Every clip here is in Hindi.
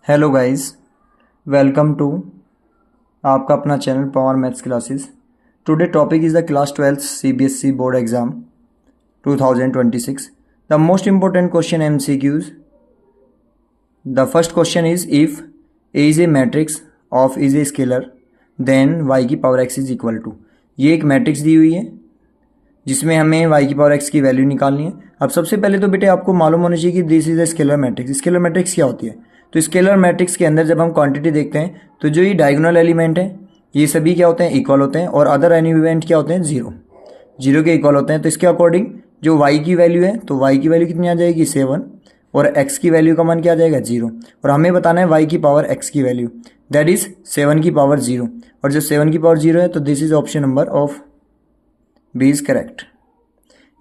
हेलो गाइस, वेलकम टू आपका अपना channel power maths classes. Today topic is the class 12 CBSE board exam 2026। The most important question MCQs. The first question is if A is a matrix of is a scalar then Y की power X is equal to. ये एक मैट्रिक्स दी हुई है जिसमें हमें y की पावर x की वैल्यू निकालनी है। अब सबसे पहले तो बेटे आपको मालूम होना चाहिए कि this is a scalar matrix. Scalar matrix क्या होती है? तो स्केलर मैट्रिक्स के अंदर जब हम क्वांटिटी देखते हैं तो जो ये डायगोनल एलिमेंट है ये सभी क्या होते हैं? इक्वल होते हैं। और अदर एलिमेंट क्या होते हैं? जीरो के इक्वल होते हैं। तो इसके अकॉर्डिंग जो y की वैल्यू है तो y की वैल्यू कितनी आ जाएगी? 7। और x की वैल्यू का मान क्या आ जाएगा? 0। और हमें बताना है y की पावर x की वैल्यू, दैट इज 7 की पावर 0। और जब 7 की पावर 0 है तो this is option number of B is correct.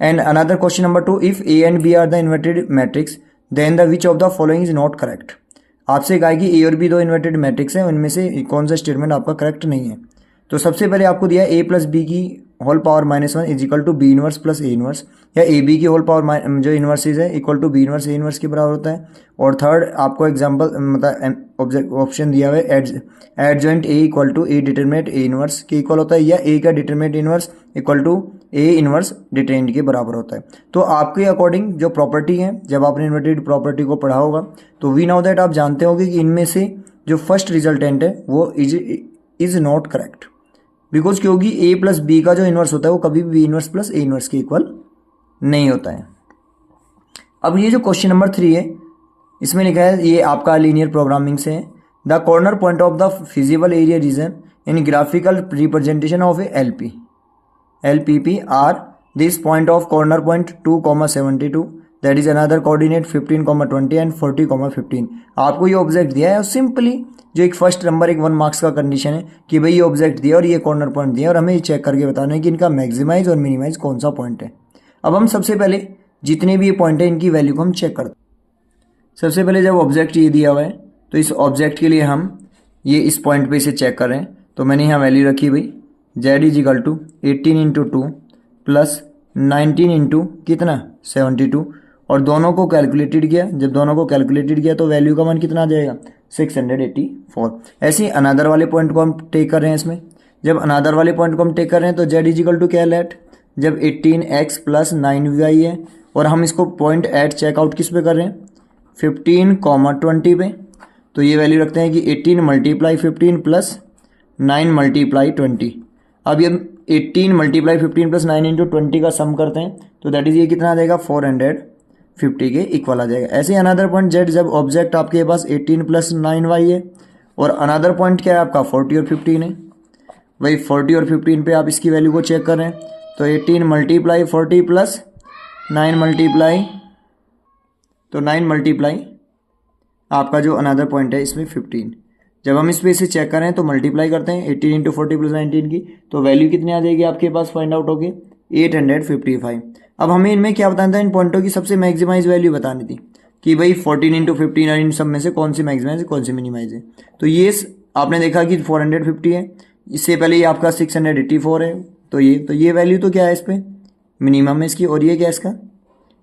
And another question number 2, if A and B are the inverted matrix, then the which of the following is not correct? आपसे कहा कि A और B दो इन्वर्टेड मैट्रिक्स है, उनमें से कौन सा स्टेटमेंट आपका करेक्ट नहीं है। तो सबसे पहले आपको दिया A प्लस बी की whole power -1 is equal to B inverse plus A inverse, या ए बी की होल पावर जो इनवर्सिस है equal to B inverse A inverse के बराबर होता है। और थर्ड आपको एग्जाम्पल मतलब ऑप्शन दिया हुआ है adjoint A equal to A determinant A inverse के इक्वल होता है, या ए का determinant inverse equal to A inverse determinant के बराबर होता है। तो आपके अकॉर्डिंग जो प्रॉपर्टी है, जब आपने इन्वर्टेड प्रॉपर्टी को पढ़ा होगा तो वी नाउ दैट आप जानते होंगे कि इनमें से जो फर्स्ट रिजल्टेंट है वो इज नॉट करेक्ट, बिकॉज क्योंकि ए प्लस बी का जो इनवर्स होता है वो कभी भी B inverse plus A inverse के इक्वल नहीं होता है। अब ये जो क्वेश्चन नंबर 3 है इसमें लिखा है, ये आपका लीनियर प्रोग्रामिंग से है। The corner point of the feasible area region in graphical representation of a LPP are this point of corner point 2,72, that is another coordinate 15,20 and 40,15। आपको ये ऑब्जेक्ट दिया है और सिंपली जो एक फर्स्ट नंबर एक 1 मार्क्स का कंडीशन है कि भाई ये ऑब्जेक्ट दिया और ये कॉर्नर पॉइंट दिया और हमें ये चेक करके बताना है कि इनका मैक्सिमाइज और मिनिमाइज कौन सा पॉइंट है। अब हम सबसे पहले जितने भी ये पॉइंट है इनकी वैल्यू को हम चेक करते हैं। सबसे पहले जब ऑब्जेक्ट ये दिया हुआ है तो इस ऑब्जेक्ट के लिए हम ये इस पॉइंट पे इसे चेक कर रहे हैं। तो मैंने यहाँ वैल्यू रखी भाई z is equal to 18 into 2 plus 19 into कितना 72, और दोनों को कैलकुलेटेड किया। जब दोनों को कैलकुलेटेड किया तो वैल्यू का मान कितना आ जाएगा? 684। ऐसे ही अनादर वाले पॉइंट को हम टेक कर रहे हैं इसमें। जब अनादर वाले पॉइंट को हम टेक कर रहे हैं तो z इज इक्वल टू क्या लेट, जब 18x प्लस 9y है और हम इसको पॉइंट एट चेकआउट किस पे कर रहे हैं? 15,20 पे। तो ये वैल्यू रखते हैं कि 18 मल्टीप्लाई 15 प्लस 9 मल्टीप्लाई 20। अब ये 18 मल्टीप्लाई 15 प्लस 9 इंटू 20 का सम करते हैं तो दैट इज ये कितना आ जाएगा? 450 के इक्वल आ जाएगा। ऐसे ही अनदर पॉइंट z, जब ऑब्जेक्ट आपके पास 18 प्लस 9y है और अनदर पॉइंट क्या है आपका 40 और 15 है। वही 40 और 15 पे आप इसकी वैल्यू को चेक कर रहे हैं तो 18 मल्टीप्लाई 40 प्लस 9 मल्टीप्लाई, तो 9 मल्टीप्लाई आपका जो अनदर पॉइंट है इसमें 15। जब हम इस पे इसे चेक करें तो मल्टीप्लाई करते हैं 18 इंटू 40 प्लस 19 की, तो वैल्यू कितनी आ जाएगी आपके पास फाइंड आउट होगी? 855। अब हमें इनमें क्या बताना था? इन पॉइंटों की सबसे मैक्सिमाइज वैल्यू बतानी थी कि भाई 14 इंटू 15 और इन सब में से कौन सी मैक्सिमाइज है कौन सी मिनिमाइज है। तो ये आपने देखा कि 450 है, इससे पहले ये आपका 684 है। तो ये वैल्यू तो क्या है? इस पर मिनिमम है इसकी, और ये क्या है इसका?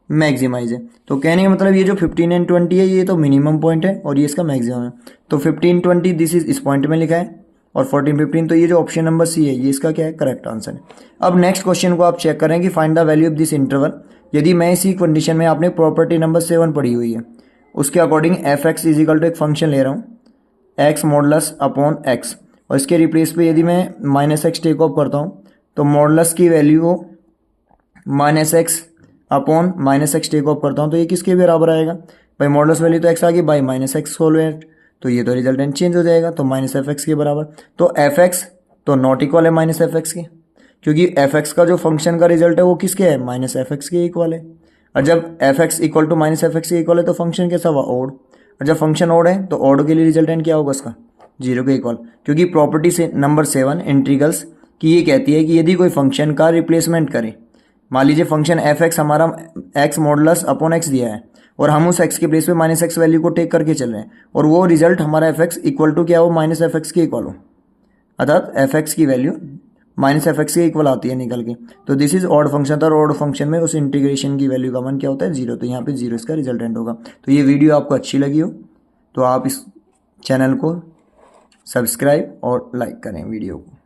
मैक्सिमाइज है। तो कहने का मतलब ये जो 15 एंड 20 है ये तो मिनिमम पॉइंट है और ये इसका मैक्सिमम है। तो 15 20 दिस इज इस पॉइंट में लिखा है और 14 15, तो ये जो ऑप्शन नंबर सी है ये इसका क्या है? करेक्ट आंसर है। अब नेक्स्ट क्वेश्चन को आप चेक करें कि find the value of this interval. यदि मैं इसी कंडीशन में आपने प्रॉपर्टी नंबर 7 पढ़ी हुई है उसके according F x is equal to एक फंक्शन ले रहा हूँ एक्स मॉडलस अपॉन एक्स, और इसके रिप्लेस पे यदि मैं -x टेक ऑफ करता हूँ तो मॉडलस की वैल्यू को -x upon -x take off करता हूँ तो ये किसके बराबर आएगा? भाई मॉडल्स वैल्यू तो x आ गई बाई -x होल वेट, तो ये तो रिजल्टेंट चेंज हो जाएगा तो -fx के बराबर। तो fx तो नॉट इक्वल है -fx के, क्योंकि fx का जो फंक्शन का रिजल्ट है वो किसके है? -fx के इक्वल है। और जब fx इक्वल टू -fx के इक्वल है तो फंक्शन कैसा हुआ? ओड। और जब फंक्शन ओड है तो ओड के लिए रिजल्टेंट क्या होगा उसका? 0 के इक्वल, क्योंकि प्रॉपर्टी से नंबर 7 इंटीग्रल्स की ये कहती है कि यदि कोई फंक्शन का रिप्लेसमेंट करे, मान लीजिए फंक्शन एफ एक्स हमारा एक्स मॉडलस अपॉन एक्स दिया है और हम उस एक्स के प्लेस पे -x वैल्यू को टेक करके चल रहे हैं और वो रिजल्ट हमारा एफ एक्स इक्वल टू क्या हो? -fx के इक्वल हो, अर्थात एफ एक्स की वैल्यू -fx के इक्वल आती है निकल के। तो दिस इज ऑड फंक्शन था और ऑड फंक्शन में उस इंटीग्रेशन की वैल्यू का मान क्या होता है? 0। तो यहाँ पे 0 इसका रिजल्टेंट होगा। तो ये वीडियो आपको अच्छी लगी हो तो आप इस चैनल को सब्सक्राइब और लाइक करें वीडियो को।